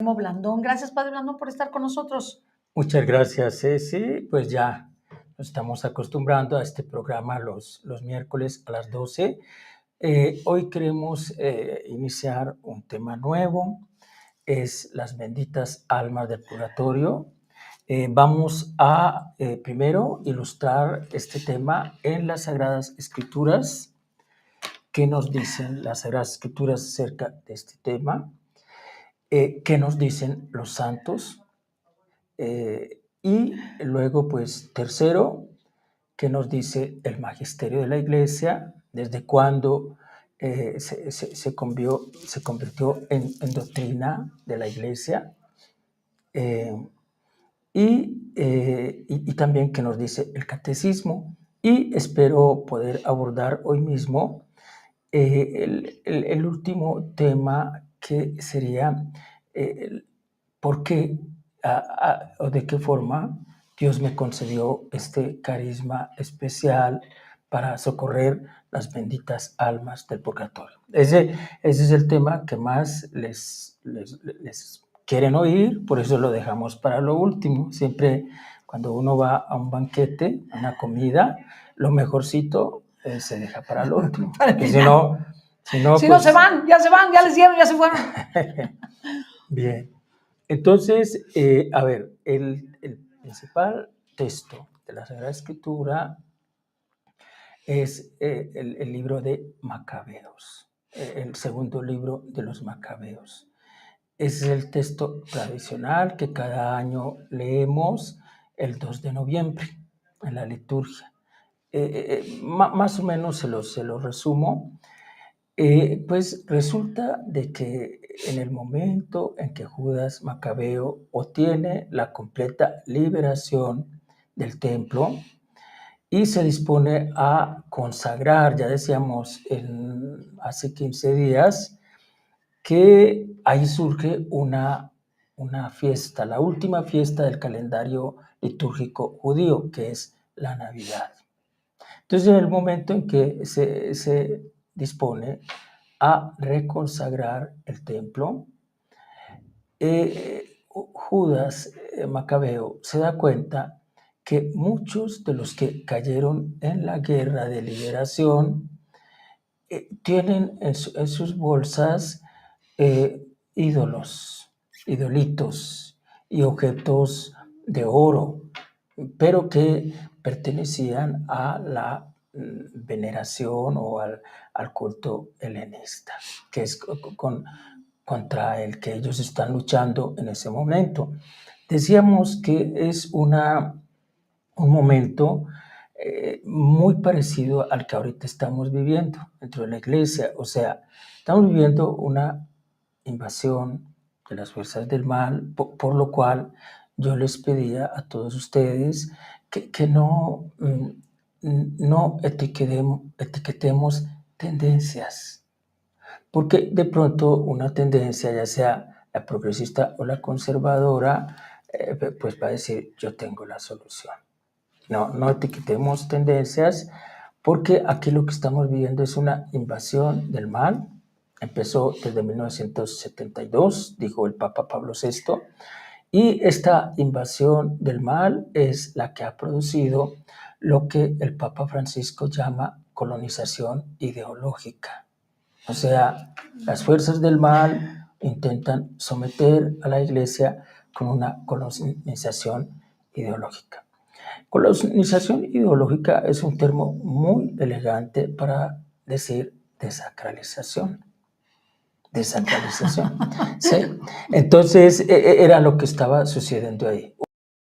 Blandón. Gracias, Padre Blandón, por estar con nosotros. Muchas gracias, Ceci. Pues ya nos estamos acostumbrando a este programa los miércoles a las 12. Hoy queremos iniciar un tema nuevo, es las benditas almas del purgatorio. Vamos a primero ilustrar este tema en las Sagradas Escrituras. ¿Qué nos dicen las Sagradas Escrituras acerca de este tema? ¿Qué nos dicen los santos? Y luego, pues, tercero, ¿qué nos dice el magisterio de la Iglesia? ¿Desde cuándo se convirtió en doctrina de la Iglesia? Y también qué nos dice el catecismo. Y espero poder abordar hoy mismo el último tema, que sería por qué o de qué forma Dios me concedió este carisma especial para socorrer las benditas almas del purgatorio. Ese es el tema que más les quieren oír, por eso lo dejamos para lo último. Siempre cuando uno va a un banquete, a una comida, lo mejorcito se deja para lo último. Porque si no, pues, se van, ya les dieron, ya se fueron. Bien. Entonces, a ver, el principal texto de la Sagrada Escritura es el libro de Macabeos, el segundo libro de los Macabeos. Es el texto tradicional que cada año leemos el 2 de noviembre en la liturgia. Más o menos se lo resumo. Pues resulta de que en el momento en que Judas Macabeo obtiene la completa liberación del templo y se dispone a consagrar, ya decíamos hace 15 días, que ahí surge una fiesta, la última fiesta del calendario litúrgico judío, que es la Navidad. Entonces, en el momento en que se dispone a reconsagrar el templo, Judas Macabeo se da cuenta que muchos de los que cayeron en la guerra de liberación tienen en sus bolsas idolitos y objetos de oro, pero que pertenecían a la veneración o al culto helenista, que es contra el que ellos están luchando en ese momento. Decíamos que es un momento muy parecido al que ahorita estamos viviendo dentro de la Iglesia. O sea, estamos viviendo una invasión de las fuerzas del mal, por lo cual yo les pedía a todos ustedes que no etiquetemos tendencias, porque de pronto una tendencia, ya sea la progresista o la conservadora, pues va a decir, yo tengo la solución. No etiquetemos tendencias, porque aquí lo que estamos viviendo es una invasión del mal. Empezó desde 1972, dijo el Papa Pablo VI, y esta invasión del mal es la que ha producido lo que el Papa Francisco llama colonización ideológica. O sea, las fuerzas del mal intentan someter a la Iglesia con una colonización ideológica. Colonización ideológica es un término muy elegante para decir desacralización. ¿Sí? Entonces, era lo que estaba sucediendo ahí.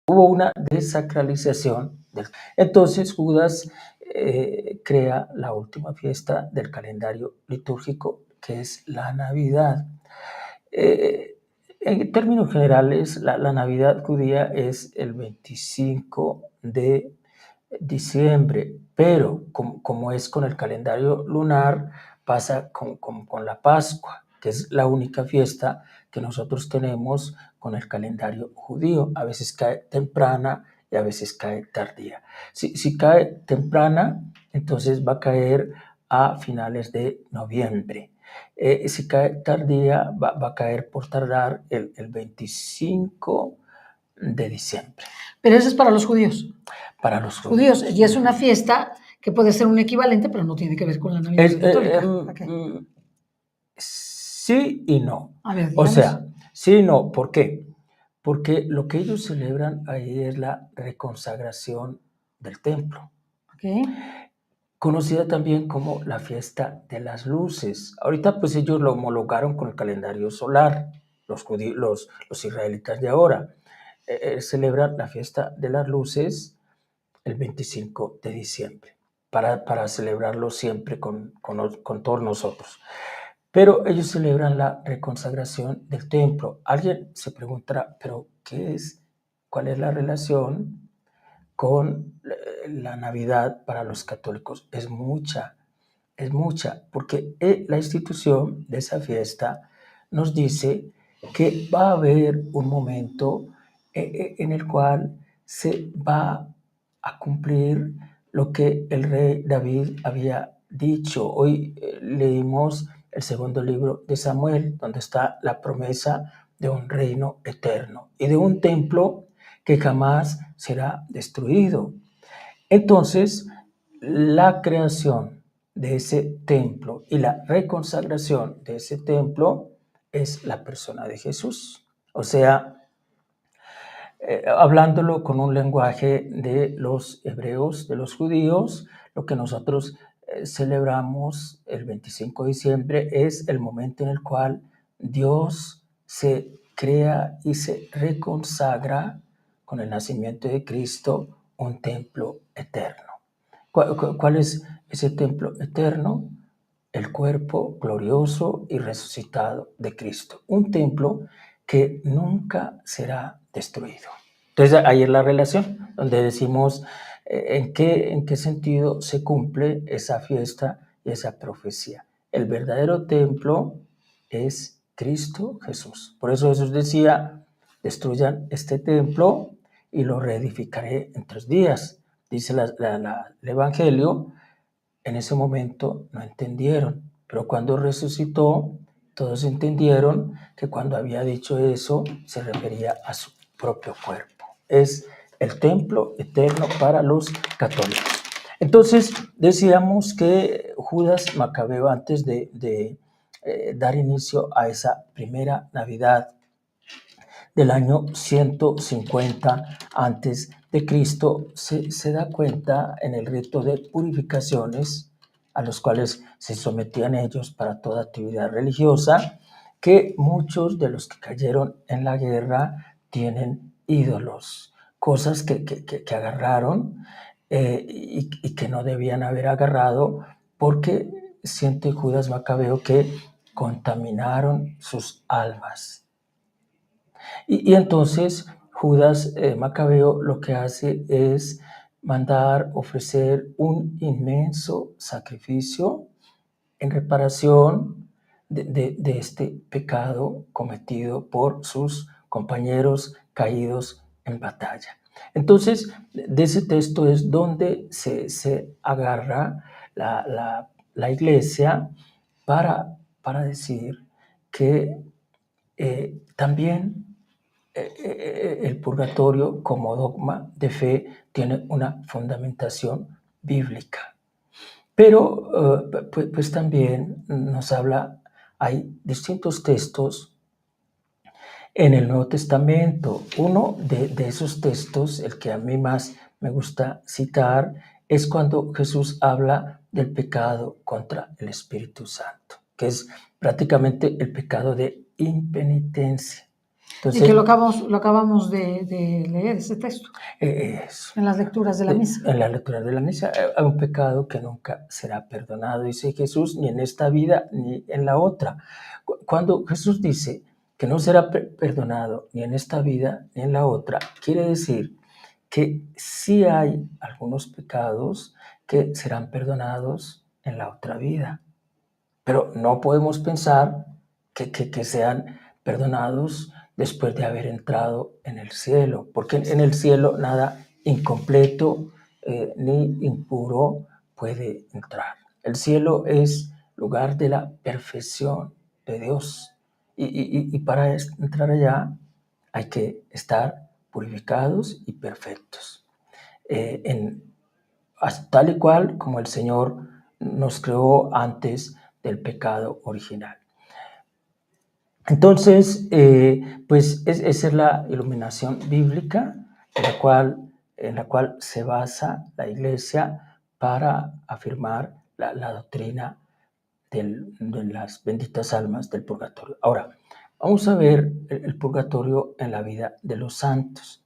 Hubo una desacralización. Entonces, Judas crea la última fiesta del calendario litúrgico, que es la Navidad. En términos generales, la Navidad judía es el 25 de diciembre, pero como es con el calendario lunar, pasa con la Pascua, que es la única fiesta que nosotros tenemos con el calendario judío. A veces cae temprana y a veces cae tardía. Si cae temprana, entonces va a caer a finales de noviembre. Si cae tardía, va a caer por tardar el 25 de diciembre. Pero eso es para los judíos. Para los Judíos. Y es una fiesta que puede ser un equivalente, pero no tiene que ver con la Navidad católica. Sí y no. A ver, o sea, sí y no. ¿Por qué? Porque lo que ellos celebran ahí es la reconsagración del templo. Okay. Conocida también como la fiesta de las luces. Ahorita pues ellos lo homologaron con el calendario solar, los israelitas de ahora. Celebran la fiesta de las luces el 25 de diciembre para celebrarlo siempre con todos nosotros. Pero ellos celebran la reconsagración del templo. Alguien se preguntará, ¿pero qué es? ¿Cuál es la relación con la Navidad para los católicos? Es mucha, porque la institución de esa fiesta nos dice que va a haber un momento en el cual se va a cumplir lo que el rey David había dicho. Hoy leímos el segundo libro de Samuel, donde está la promesa de un reino eterno y de un templo que jamás será destruido. Entonces, la creación de ese templo y la reconsagración de ese templo es la persona de Jesús. O sea, hablándolo con un lenguaje de los hebreos, de los judíos, lo que nosotros celebramos el 25 de diciembre es el momento en el cual Dios se crea y se reconsagra con el nacimiento de Cristo un templo eterno. ¿Cuál es ese templo eterno? El cuerpo glorioso y resucitado de Cristo. Un templo que nunca será destruido. Entonces ahí es la relación, donde decimos en qué sentido se cumple esa fiesta y esa profecía. El verdadero templo es Cristo Jesús. Por eso Jesús decía, destruyan este templo y lo reedificaré en 3 días. Dice el Evangelio. En ese momento no entendieron, pero cuando resucitó, todos entendieron que cuando había dicho eso, se refería a su propio cuerpo. Es el templo eterno para los católicos. Entonces, decíamos que Judas Macabeo, antes de dar inicio a esa primera Navidad del año 150 antes de Cristo, se da cuenta en el rito de purificaciones a los cuales se sometían ellos para toda actividad religiosa, que muchos de los que cayeron en la guerra tienen ídolos, cosas que agarraron y que no debían haber agarrado, porque siente Judas Macabeo que contaminaron sus almas. Y entonces Judas Macabeo lo que hace es ofrecer un inmenso sacrificio en reparación de este pecado cometido por sus compañeros caídos en batalla. Entonces, de ese texto es donde se agarra la iglesia para decir que también el purgatorio como dogma de fe tiene una fundamentación bíblica. Pero pues también nos habla, hay distintos textos en el Nuevo Testamento. Uno de esos textos, el que a mí más me gusta citar, es cuando Jesús habla del pecado contra el Espíritu Santo, que es prácticamente el pecado de impenitencia. Entonces, y que lo acabamos de leer, ese texto. En las lecturas de la misa. En las lecturas de la misa. Hay un pecado que nunca será perdonado, dice Jesús, ni en esta vida ni en la otra. Cuando Jesús dice que no será perdonado ni en esta vida ni en la otra, quiere decir que sí hay algunos pecados que serán perdonados en la otra vida. Pero no podemos pensar que sean perdonados después de haber entrado en el cielo, porque en el cielo nada incompleto ni impuro puede entrar. El cielo es lugar de la perfección de Dios. Y para entrar allá hay que estar purificados y perfectos, tal y cual como el Señor nos creó antes del pecado original. Entonces, pues esa es la iluminación bíblica en la cual se basa la Iglesia para afirmar la doctrina de las benditas almas del purgatorio. Ahora, vamos a ver el purgatorio en la vida de los santos.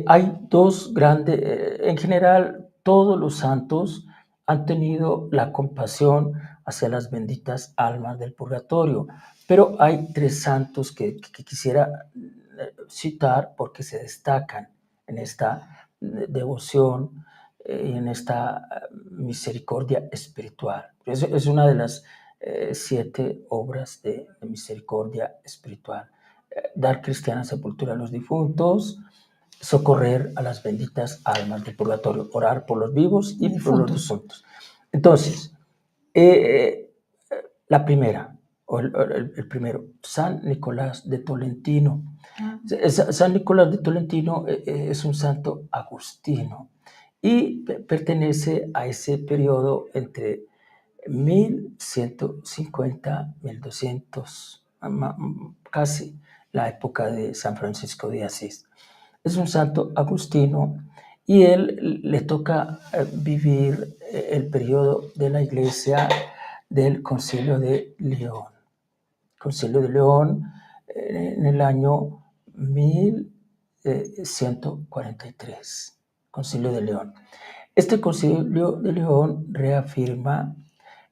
Hay dos grandes, en general, todos los santos han tenido la compasión hacia las benditas almas del purgatorio, pero hay tres santos que quisiera citar porque se destacan en esta devoción y en esta misericordia espiritual. Es una de las 7 obras de misericordia espiritual. Dar cristiana sepultura a los difuntos, socorrer a las benditas almas del purgatorio, orar por los vivos y por los difuntos. Entonces, la primera, o el primero, San Nicolás de Tolentino. San Nicolás de Tolentino es un santo agustino y pertenece a ese periodo entre 1150, 1200, casi la época de San Francisco de Asís. Es un santo agustino y él le toca vivir el periodo de la Iglesia del Concilio de León. Concilio de León en el año 1143. Concilio de León. Este Concilio de León reafirma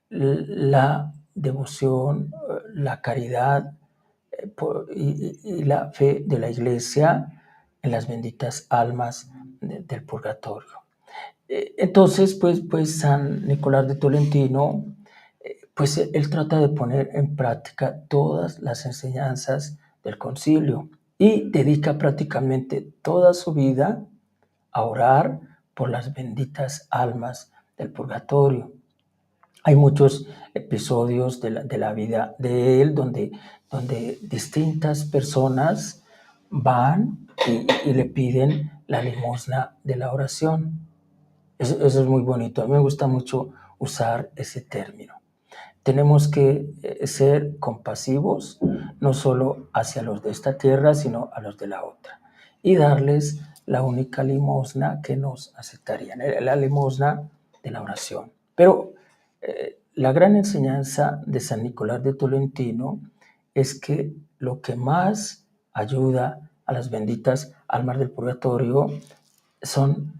la devoción, la caridad y la fe de la Iglesia en las benditas almas del purgatorio. Entonces, pues San Nicolás de Tolentino, pues él trata de poner en práctica todas las enseñanzas del concilio y dedica prácticamente toda su vida a orar por las benditas almas del purgatorio. Hay muchos episodios de la vida de él donde distintas personas van y le piden la limosna de la oración. Eso es muy bonito. A mí me gusta mucho usar ese término. Tenemos que ser compasivos, no solo hacia los de esta tierra, sino a los de la otra, y darles la única limosna que nos aceptarían, la limosna de la oración. Pero la gran enseñanza de San Nicolás de Tolentino es que lo que más ayuda a las benditas almas del purgatorio son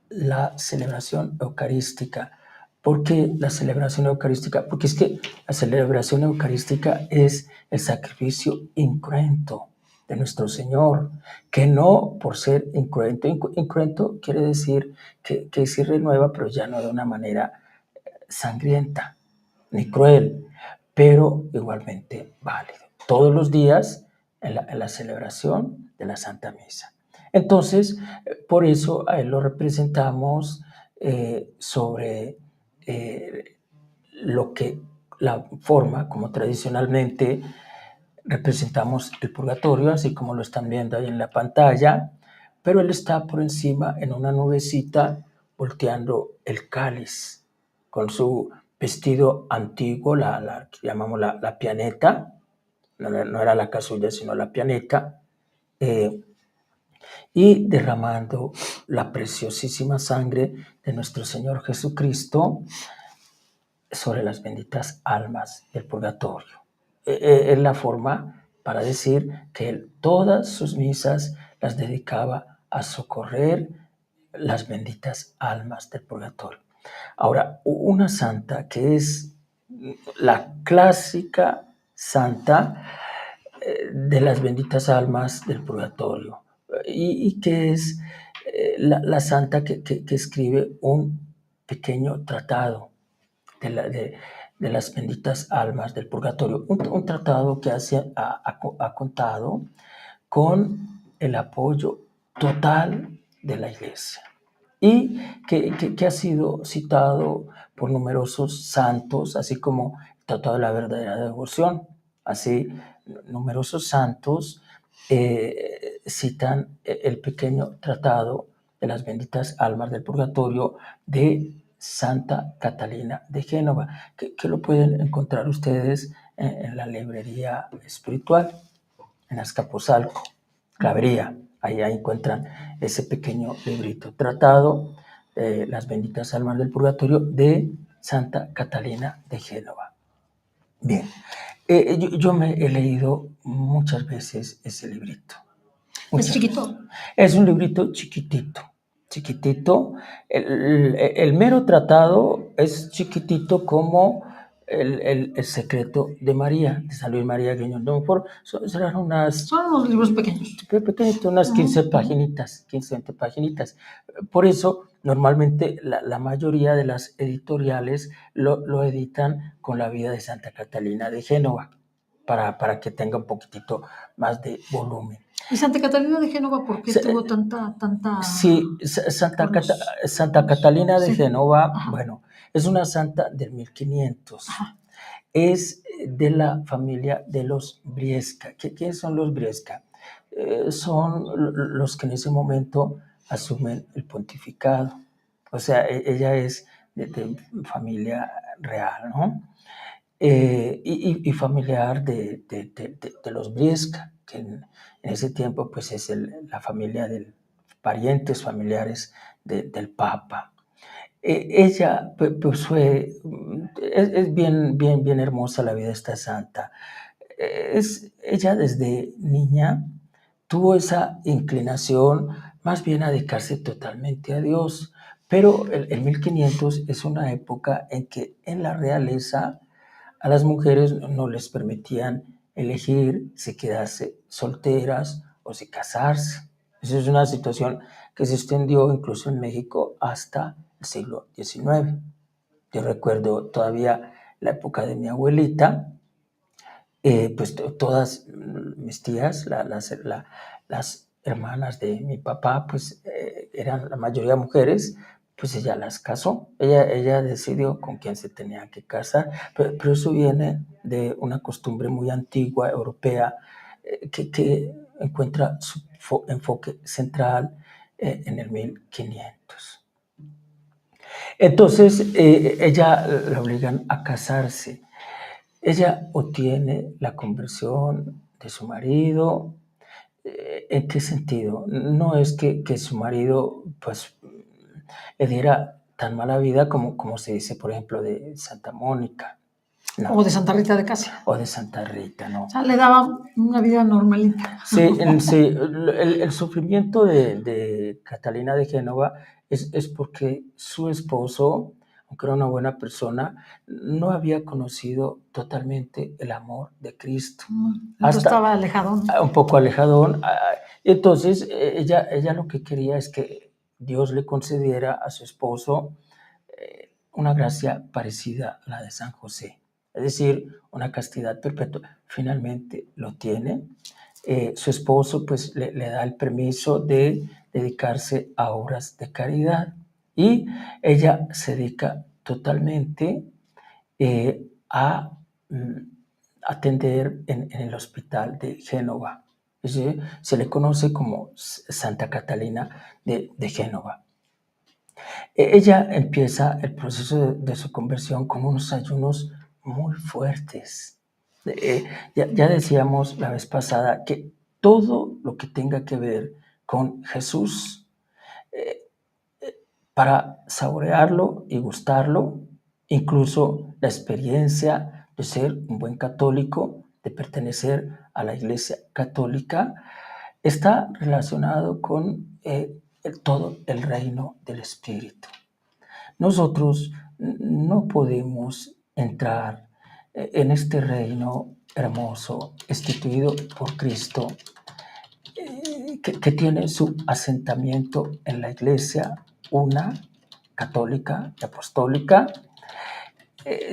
la celebración eucarística. ¿Por qué la celebración eucarística? Porque es que la celebración eucarística es el sacrificio incruento de nuestro Señor, que no por ser incruento. Incruento quiere decir que se renueva, pero ya no de una manera sangrienta ni cruel, pero igualmente válido. Todos los días en la celebración de la Santa Misa. Entonces, por eso a él lo representamos sobre lo que la forma como tradicionalmente representamos el purgatorio, así como lo están viendo ahí en la pantalla, pero él está por encima en una nubecita volteando el cáliz con su vestido antiguo, la que llamamos la pianeta, no era la casulla, sino la pianeta, y derramando la preciosísima sangre de nuestro Señor Jesucristo sobre las benditas almas del purgatorio. Es la forma para decir que él todas sus misas las dedicaba a socorrer las benditas almas del purgatorio. Ahora, una santa que es la clásica santa de las benditas almas del purgatorio y que es la santa que escribe un pequeño tratado de las benditas almas del purgatorio, un tratado que ha contado con el apoyo total de la Iglesia. y que ha sido citado por numerosos santos, así como el Tratado de la Verdadera Devoción. Así, numerosos santos citan el pequeño tratado de las benditas almas del purgatorio de Santa Catalina de Génova, que lo pueden encontrar ustedes en la librería espiritual, en Azcapotzalco, Clavería. Ahí encuentran ese pequeño librito, Tratado de las benditas almas del purgatorio de Santa Catalina de Génova. Bien, yo me he leído muchas veces ese librito. ¿Es chiquito? Es un librito chiquitito. El mero tratado es chiquitito como el secreto de María, de San Luis María Guiñón de Montfort. Serán Son unos libros pequeños. Unas 15 paginitas, 15, 20 paginitas. Por eso, normalmente la mayoría de las editoriales lo editan con la vida de Santa Catalina de Génova, para que tenga un poquitito más de volumen. ¿Y Santa Catalina de Génova por qué tuvo tanta... Sí, Santa Catalina de Génova, bueno, es una santa del 1500. Ajá. Es de la familia de los Briesca. ¿Quiénes son los Briesca? Son los que en ese momento asumen el pontificado. O sea, ella es de familia real, ¿no? Y familiar de los Briesca, que en ese tiempo pues es la familia de parientes familiares del Papa. Ella pues fue, es bien hermosa la vida de esta santa. Ella desde niña tuvo esa inclinación más bien a dedicarse totalmente a Dios, pero el 1500 es una época en que en la realeza a las mujeres no les permitían elegir si quedarse solteras o si casarse. Esa es una situación que se extendió incluso en México hasta el siglo XIX. Yo recuerdo todavía la época de mi abuelita, pues todas mis tías, las hermanas de mi papá, pues eran la mayoría mujeres, pues ella las casó, ella decidió con quién se tenía que casar, pero eso viene de una costumbre muy antigua, europea, que encuentra su enfoque central en el 1500. Entonces, ella la obligan a casarse. Ella obtiene la conversión de su marido. ¿En qué sentido? No es que su marido pues le diera tan mala vida como se dice, por ejemplo, de Santa Mónica. No. O de Santa Rita de Casia. O de Santa Rita, ¿no? O sea, le daba una vida normalita. Sí, el sufrimiento de Catalina de Génova es porque su esposo, aunque era una buena persona, no había conocido totalmente el amor de Cristo. Entonces estaba alejadón. Un poco alejadón. Entonces, ella lo que quería es que Dios le concediera a su esposo una gracia parecida a la de San José, es decir, una castidad perpetua. Finalmente lo tiene. Su esposo pues le da el permiso de dedicarse a obras de caridad y ella se dedica totalmente a atender en el hospital de Génova. Se le conoce como Santa Catalina de Génova. Ella empieza el proceso de su conversión con unos ayunos muy fuertes. Ya decíamos la vez pasada que todo lo que tenga que ver con Jesús, para saborearlo y gustarlo, incluso la experiencia de ser un buen católico, de pertenecer a la Iglesia Católica, está relacionado con todo el reino del Espíritu. Nosotros no podemos entrar en este reino hermoso instituido por Cristo, que tiene su asentamiento en la Iglesia, una católica y apostólica,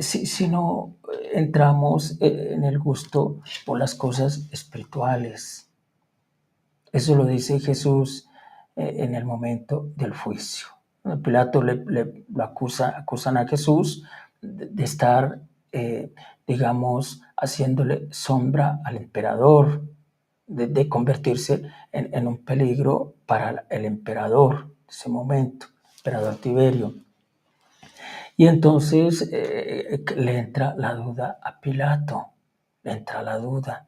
si no entramos en el gusto por las cosas espirituales. Eso lo dice Jesús en el momento del juicio. Pilato lo acusan a Jesús de estar, digamos, haciéndole sombra al emperador, de convertirse en un peligro para el emperador de ese momento, emperador Tiberio. Y entonces le entra la duda a Pilato, le entra la duda.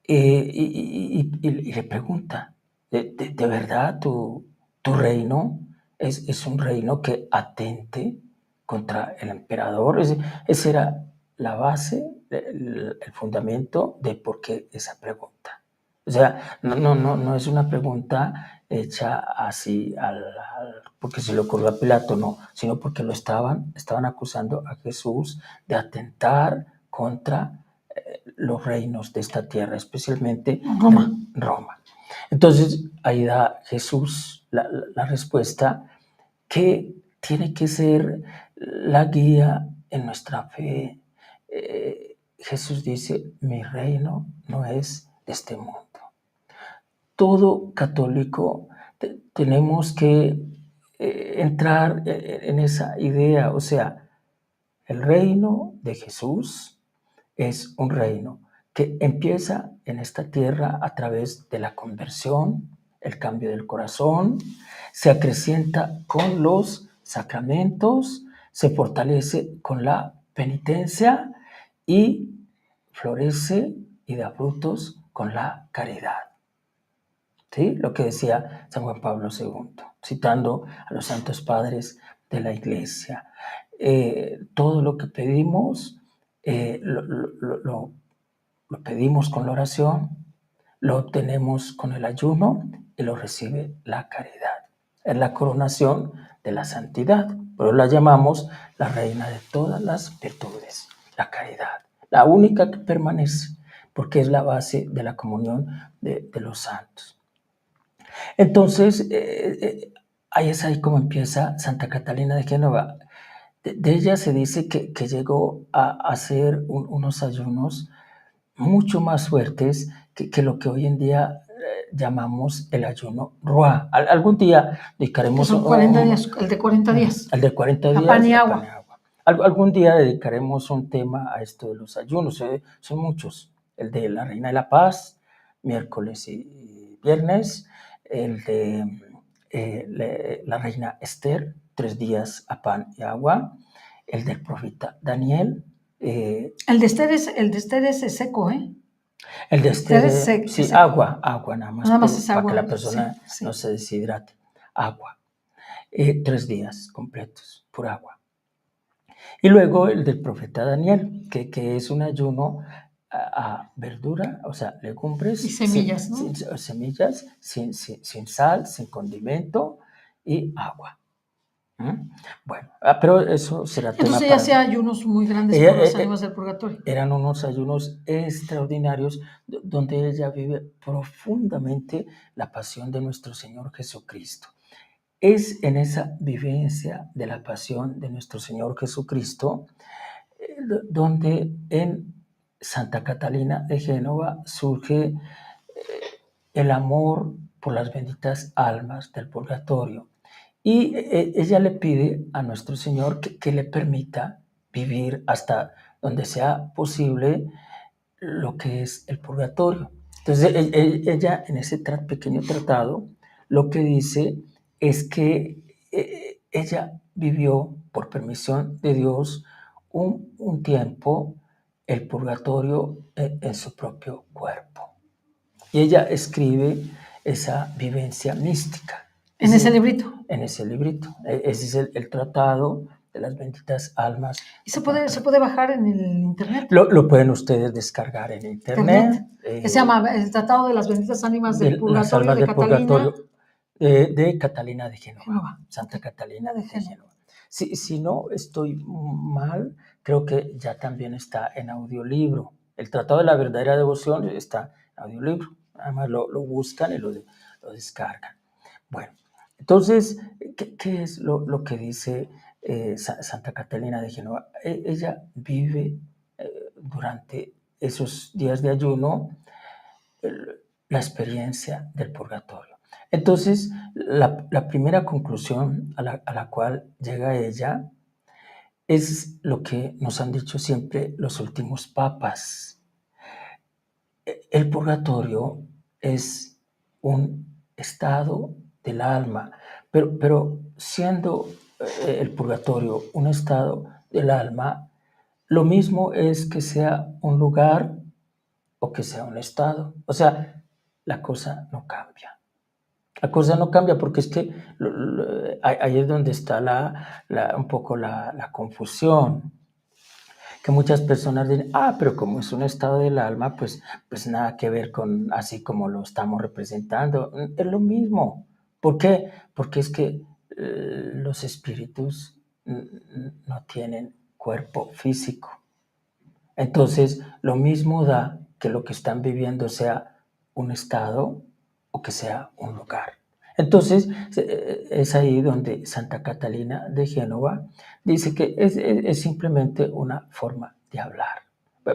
Y le pregunta, ¿de verdad tu reino es un reino que atente contra el emperador? Esa era la base, el fundamento de por qué esa pregunta. O sea, no es una pregunta hecha así porque se le ocurrió a Pilato, no, sino porque estaban acusando a Jesús de atentar contra los reinos de esta tierra, especialmente Roma. Entonces, ahí da Jesús la respuesta que tiene que ser la guía en nuestra fe. Jesús dice, mi reino no es de este mundo. Todo católico tenemos que entrar en esa idea, o sea, el reino de Jesús es un reino que empieza en esta tierra a través de la conversión, el cambio del corazón, se acrecienta con los sacramentos, se fortalece con la penitencia y florece y da frutos con la caridad. ¿Sí? Lo que decía San Juan Pablo II, citando a los santos padres de la Iglesia. Todo lo que pedimos lo pedimos con la oración, lo obtenemos con el ayuno y lo recibe la caridad. Es la coronación de la santidad, pero la llamamos la reina de todas las virtudes, la caridad, la única que permanece, porque es la base de la comunión de los santos. Entonces, ahí es ahí como empieza Santa Catalina de Génova. De ella se dice que llegó a hacer unos ayunos mucho más fuertes que lo que hoy en día llamamos el ayuno Rua. Algún día dedicaremos... Son 40 días, el de 40 días. El de 40 días. Pan y agua. Algún día dedicaremos un tema a esto de los ayunos. Son muchos. El de la Reina de la Paz, miércoles y viernes. El de la Reina Esther, 3 días a pan y agua. El del profeta Daniel. El de ustedes es seco, ¿eh? El de Esther, sí, agua nada más. Nada más es agua. Para que la persona no se deshidrate. Agua. 3 días completos, por agua. Y luego el del profeta Daniel, que es un ayuno a verdura, o sea, legumbres. Y semillas, ¿no? Semillas, sin sal, sin condimento y agua. Bueno, pero eso será tema. Entonces ella hacía ayunos muy grandes por las ánimas del purgatorio. Eran unos ayunos extraordinarios donde ella vive profundamente la pasión de nuestro Señor Jesucristo. Es en esa vivencia de la pasión de nuestro Señor Jesucristo donde en Santa Catalina de Génova surge el amor por las benditas almas del purgatorio. Y ella le pide a nuestro Señor que le permita vivir hasta donde sea posible lo que es el purgatorio. Entonces ella en ese pequeño tratado lo que dice es que ella vivió por permisión de Dios un tiempo el purgatorio en su propio cuerpo. Y ella escribe esa vivencia mística. ¿En ese librito? En ese librito. Ese es el tratado de las benditas almas. ¿Y se puede bajar en el internet? Lo pueden ustedes descargar en internet. Se llama El Tratado de las Benditas Ánimas del Purgatorio de Catalina. De Catalina de Génova. Santa Catalina de Génova. Si no estoy mal, creo que ya también está en audiolibro. El Tratado de la Verdadera Devoción está en audiolibro. Además lo buscan y lo descargan. Bueno, entonces, ¿qué es lo que dice Santa Catalina de Génova? Ella vive durante esos días de ayuno la experiencia del purgatorio. Entonces, la primera conclusión a la cual llega ella es lo que nos han dicho siempre los últimos papas. El purgatorio es un estado del alma, pero siendo el purgatorio un estado del alma, lo mismo es que sea un lugar o que sea un estado. O sea, la cosa no cambia. La cosa no cambia porque es que ahí es donde está un poco la confusión. Que muchas personas dicen, pero como es un estado del alma, pues nada que ver con así como lo estamos representando. Es lo mismo. ¿Por qué? Porque es que los espíritus no tienen cuerpo físico. Entonces, lo mismo da que lo que están viviendo sea un estado o que sea un lugar. Entonces, es ahí donde Santa Catalina de Génova dice que es simplemente una forma de hablar.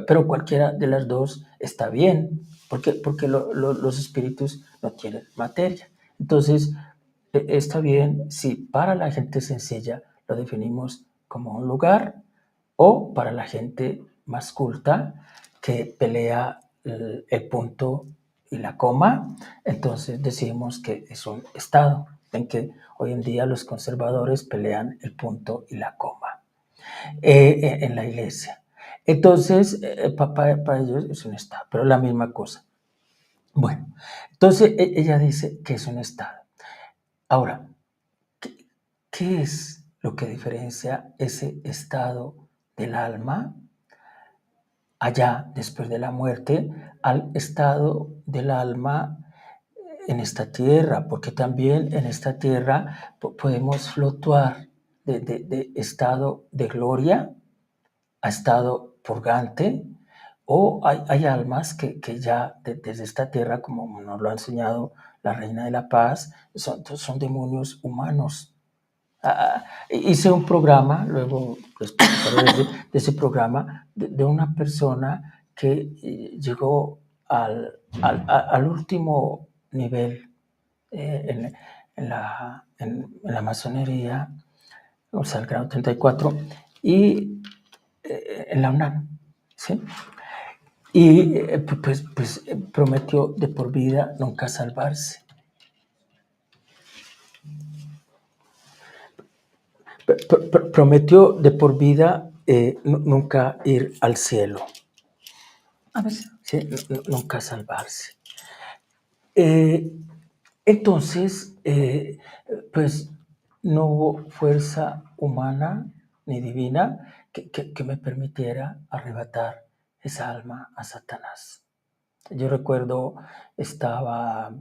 Pero cualquiera de las dos está bien, porque los espíritus no tienen materia. Entonces, está bien si para la gente sencilla lo definimos como un lugar, o para la gente más culta que pelea el punto y la coma, entonces decimos que es un estado. Ven que hoy en día los conservadores pelean el punto y la coma en la iglesia. Entonces, para ellos es un estado, pero la misma cosa. Bueno, entonces ella dice que es un estado. Ahora, ¿qué es lo que diferencia ese estado del alma allá después de la muerte al estado del alma en esta tierra? Porque también en esta tierra podemos fluctuar de estado de gloria a estado purgante, o hay almas que ya desde esta tierra, como nos lo ha enseñado la Reina de la Paz, son demonios humanos. Hice un programa, luego les platicaré de ese programa, de una persona que llegó al último nivel en la masonería, o sea, el grado 34, y en la UNAM, ¿sí? Y pues prometió de por vida nunca salvarse. Prometió de por vida nunca ir al cielo. A ver. ¿Sí? Nunca salvarse. Entonces, pues no hubo fuerza humana ni divina que me permitiera arrebatar esa alma a Satanás. Yo recuerdo, estaba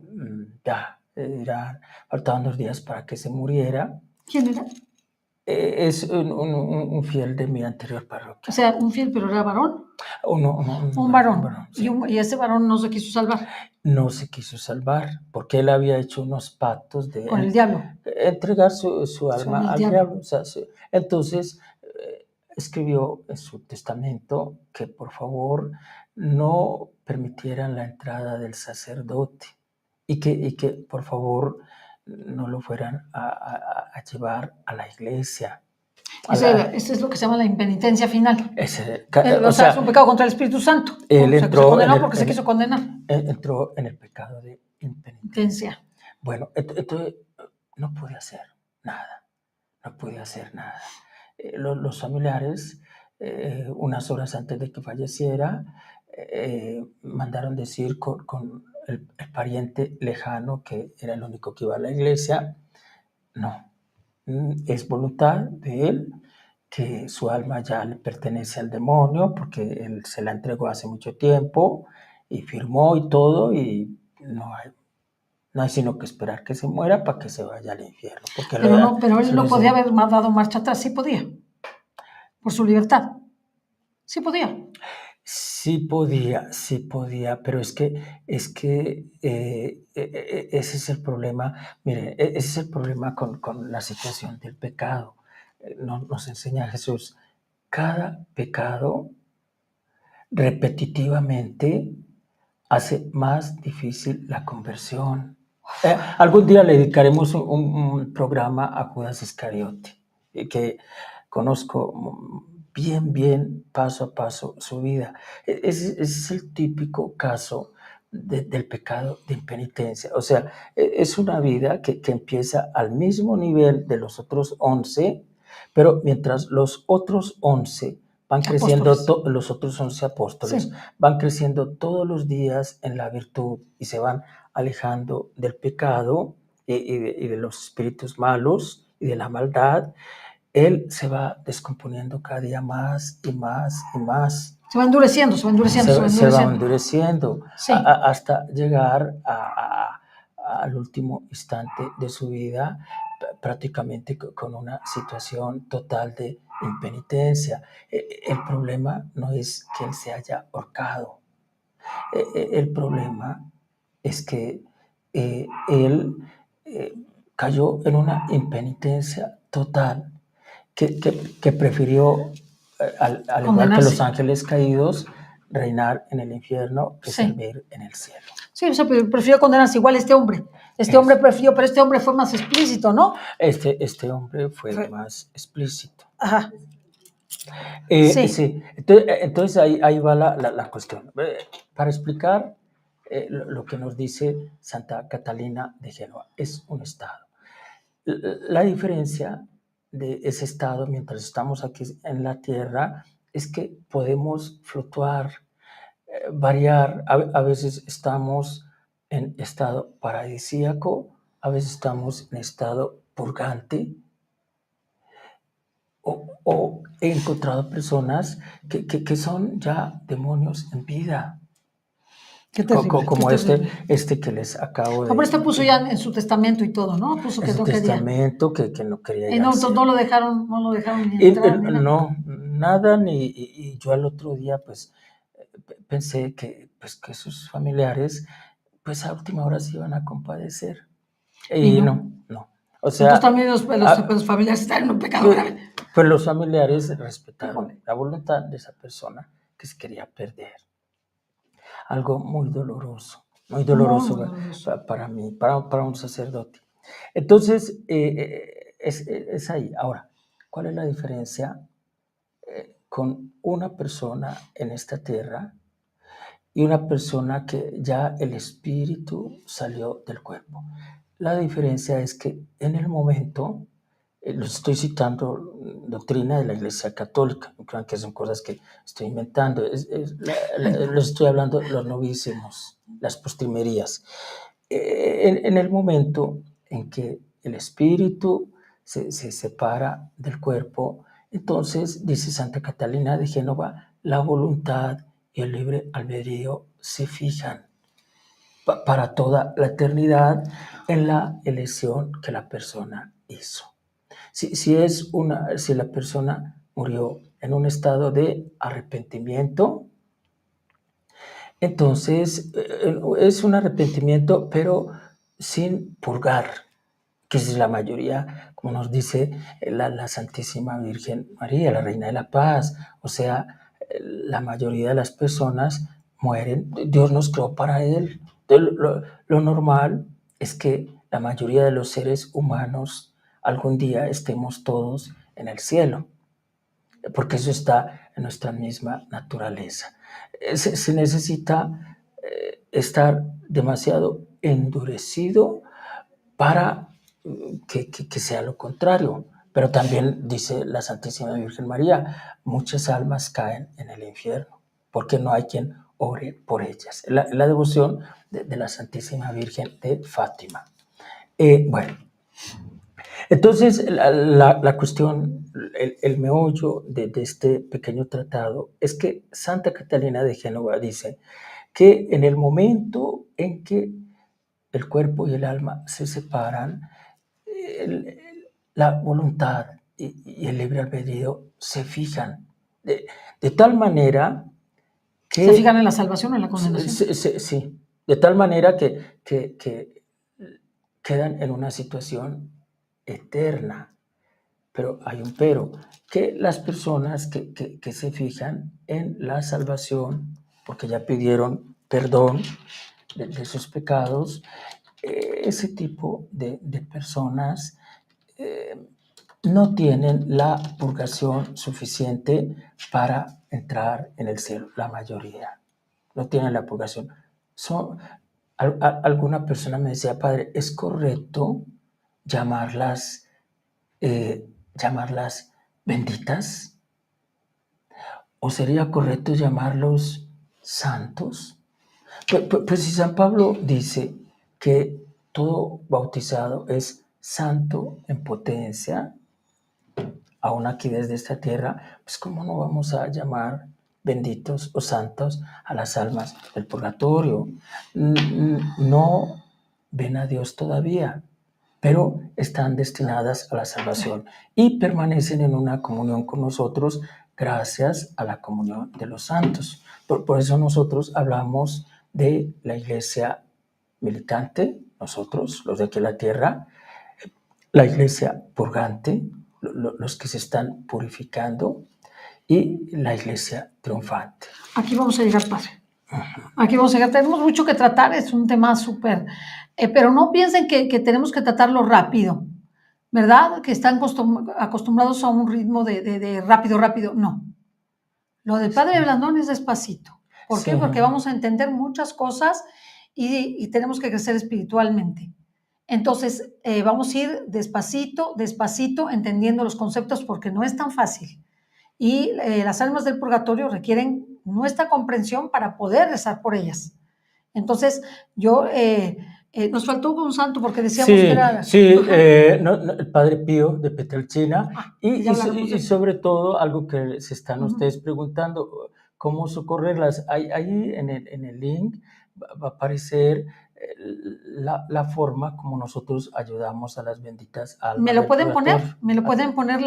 faltaban 2 días para que se muriera. ¿Quién era? Es un fiel de mi anterior parroquia. O sea, un fiel, pero era varón. Un varón. Sí. Y ese varón no se quiso salvar. No se quiso salvar, porque él había hecho unos pactos de con el diablo. Entregar su alma al diablo. O sea, entonces, escribió en su testamento que por favor no permitieran la entrada del sacerdote y que por favor no lo fueran a llevar a la iglesia. Eso es lo que se llama la impenitencia final. O sea, es un pecado contra el Espíritu Santo. Él entró se condenó porque se quiso condenar. Entró en el pecado de impenitencia. Bueno, entonces no pude hacer nada. No pude hacer nada. Los familiares, unas horas antes de que falleciera, mandaron decir con el pariente lejano, que era el único que iba a la iglesia, no, es voluntad de él, que su alma ya le pertenece al demonio, porque él se la entregó hace mucho tiempo y firmó y todo, y no hay sino que esperar que se muera para que se vaya al infierno. Pero él no podía haber dado marcha atrás, sí podía, por su libertad, sí podía. Sí podía, pero es que ese es el problema. Mire, ese es el problema con la situación del pecado. Nos enseña Jesús, cada pecado repetitivamente hace más difícil la conversión. Algún día le dedicaremos un programa a Judas Iscariote, que conozco bien, paso a paso su vida. Ese es el típico caso del pecado de impenitencia. O sea, es una vida que empieza al mismo nivel de los otros 11, pero mientras los otros 11 van creciendo, los otros 11 apóstoles, van creciendo todos los días en la virtud y se van alejando del pecado y de los espíritus malos y de la maldad, él se va descomponiendo cada día más y más y más. Se va endureciendo. Se va endureciendo hasta llegar al último instante de su vida, prácticamente con una situación total de impenitencia. El problema no es que él se haya ahorcado. El problema es que él cayó en una impenitencia total, que prefirió, al igual que los ángeles caídos, reinar en el infierno que servir en el cielo. Sí, o sea, prefirió condenarse igual este hombre. Hombre prefirió, pero este hombre fue más explícito, ¿no? Este hombre fue más explícito. Ajá. Sí. Entonces ahí va la cuestión. Para explicar lo que nos dice Santa Catalina de Génova, es un estado. La diferencia de ese estado mientras estamos aquí en la tierra es que podemos fluctuar, variar. A veces estamos en estado paradisíaco, a veces estamos en estado purgante, o he encontrado personas que son ya demonios en vida. Qué terrible, como este que les acabo de... Pero este puso ya en su testamento y todo, ¿no? Puso que no quería. Que no quería y no lo dejaron ni entrar, ni no, nada, y yo al otro día pues pensé que sus familiares pues a última hora se iban a compadecer. Y no. O sea, entonces también los familiares están en un pecado grave. Pues los familiares respetaron la voluntad de esa persona que se quería perder. Algo muy doloroso para mí, para un sacerdote. Entonces, es ahí. Ahora, ¿cuál es la diferencia con una persona en esta tierra y una persona que ya el espíritu salió del cuerpo? La diferencia es que en el momento, lo estoy citando doctrina de la Iglesia Católica, no crean que son cosas que estoy inventando, les estoy hablando de los novísimos, las postrimerías. En el momento en que el espíritu se separa del cuerpo, entonces, dice Santa Catalina de Génova, la voluntad y el libre albedrío se fijan para toda la eternidad en la elección que la persona hizo. Si la persona murió en un estado de arrepentimiento, entonces es un arrepentimiento, pero sin purgar, que es la mayoría, como nos dice la Santísima Virgen María, la Reina de la Paz. O sea, la mayoría de las personas mueren, Dios nos creó para Él. Lo normal es que la mayoría de los seres humanos algún día estemos todos en el cielo, porque eso está en nuestra misma naturaleza. Se necesita estar demasiado endurecido para que sea lo contrario. Pero también dice la Santísima Virgen María, muchas almas caen en el infierno, porque no hay quien ore por ellas. La devoción de la Santísima Virgen de Fátima. Bueno, entonces la cuestión, el meollo de este pequeño tratado es que Santa Catalina de Génova dice que en el momento en que el cuerpo y el alma se separan, la voluntad y el libre albedrío se fijan de tal manera que... ¿Se fijan en la salvación o en la condenación? Sí, de tal manera que quedan en una situación eterna. Pero hay un pero, que las personas que se fijan en la salvación, porque ya pidieron perdón de sus pecados, ese tipo de personas no tienen la purgación suficiente para entrar en el cielo, la mayoría. No tienen la purgación. Alguna persona me decía, padre, ¿es correcto llamarlas benditas? ¿O sería correcto llamarlos santos? Pues si San Pablo dice que todo bautizado es santo en potencia, aún aquí desde esta tierra, pues ¿cómo no vamos a llamar benditos o santos a las almas del purgatorio? No ven a Dios todavía, pero están destinadas a la salvación y permanecen en una comunión con nosotros gracias a la comunión de los santos. Por eso nosotros hablamos de la iglesia militante, nosotros, los de aquí en la tierra, la iglesia purgante, los que se están purificando, y la iglesia triunfante. Aquí vamos a llegar, padre. Aquí vamos a llegar. Tenemos mucho que tratar, es un tema súper, pero no piensen que tenemos que tratarlo rápido, ¿verdad? Que están acostumbrados a un ritmo de rápido, rápido. No. Lo del padre Blandón es despacito. ¿Por qué? Porque vamos a entender muchas cosas y tenemos que crecer espiritualmente. Entonces, vamos a ir despacito, despacito, entendiendo los conceptos porque no es tan fácil. Y las almas del purgatorio requieren nuestra comprensión para poder rezar por ellas. Entonces, nos faltó un santo porque decíamos que era... el Padre Pío de Petrelcina, y sobre todo algo que se están ustedes preguntando, ¿cómo socorrerlas? Ahí en el link va a aparecer la forma como nosotros ayudamos a las benditas almas. ¿Me lo pueden poner? ¿Me lo pueden poner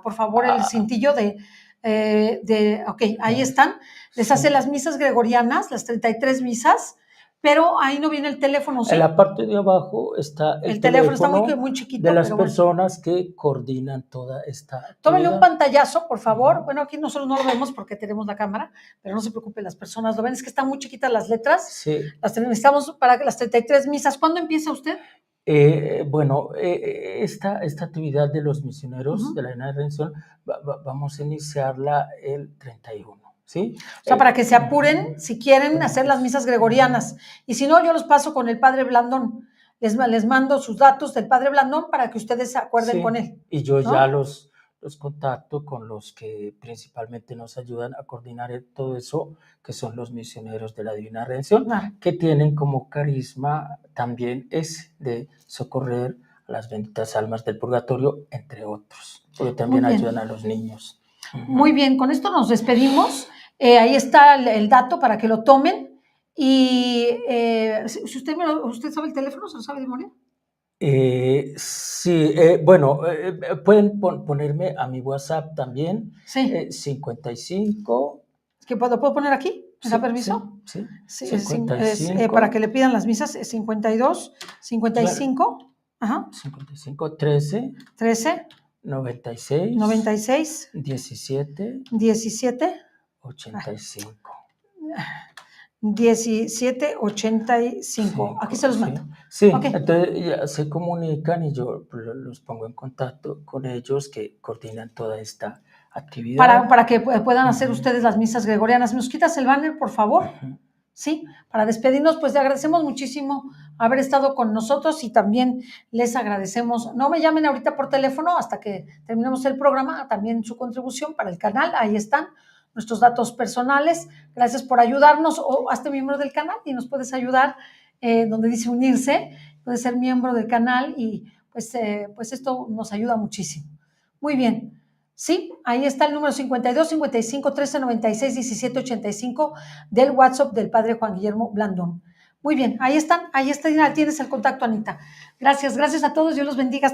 por favor, el cintillo ok, ahí están. Les hace las misas gregorianas, las 33 misas, pero ahí no viene el teléfono, ¿sí? En la parte de abajo está el teléfono está muy chiquito. De las personas que coordinan toda esta actividad. Tómenle un pantallazo, por favor. Bueno, aquí nosotros no lo vemos porque tenemos la cámara, pero no se preocupen, las personas lo ven. Es que están muy chiquitas las letras. Sí. Las necesitamos para las 33 misas. ¿Cuándo empieza usted? Esta actividad de los misioneros de la Divina Redención vamos a iniciarla el 31. ¿Sí? O sea, para que se apuren si quieren hacer las misas gregorianas. Y si no, yo los paso con el padre Blandón. Les mando sus datos del padre Blandón para que ustedes se acuerden con él. Y yo ya los contacto con los que principalmente nos ayudan a coordinar todo eso, que son los misioneros de la Divina Redención, que tienen como carisma también de socorrer a las benditas almas del purgatorio, entre otros, porque también ayudan a los niños. Muy bien, con esto nos despedimos. Ahí está el dato para que lo tomen. Y si usted sabe el teléfono, ¿se lo sabe de memoria? Sí, bueno, pueden ponerme a mi WhatsApp también. Sí. 55. ¿Que puedo poner aquí? ¿Me da permiso? Sí. 55. Para que le pidan las misas, 52, 55. Claro. Ajá. 55, 13. 96. 17. 85. 1785. Aquí se los mando. Sí, okay. Entonces ya se comunican y yo los pongo en contacto con ellos que coordinan toda esta actividad. Para que puedan hacer ustedes las misas gregorianas. ¿Nos quitas el banner, por favor? Sí, para despedirnos, pues le agradecemos muchísimo haber estado con nosotros y también les agradecemos, no me llamen ahorita por teléfono hasta que terminemos el programa, también su contribución para el canal, ahí están nuestros datos personales, gracias por ayudarnos o hazte miembro del canal y nos puedes ayudar donde dice unirse, puedes ser miembro del canal y pues esto nos ayuda muchísimo. Muy bien. Sí, ahí está el número 52 55 13 96 17 85 del WhatsApp del padre Juan Guillermo Blandón. Muy bien, ahí está, tienes el contacto, Anita. Gracias a todos, Dios los bendiga.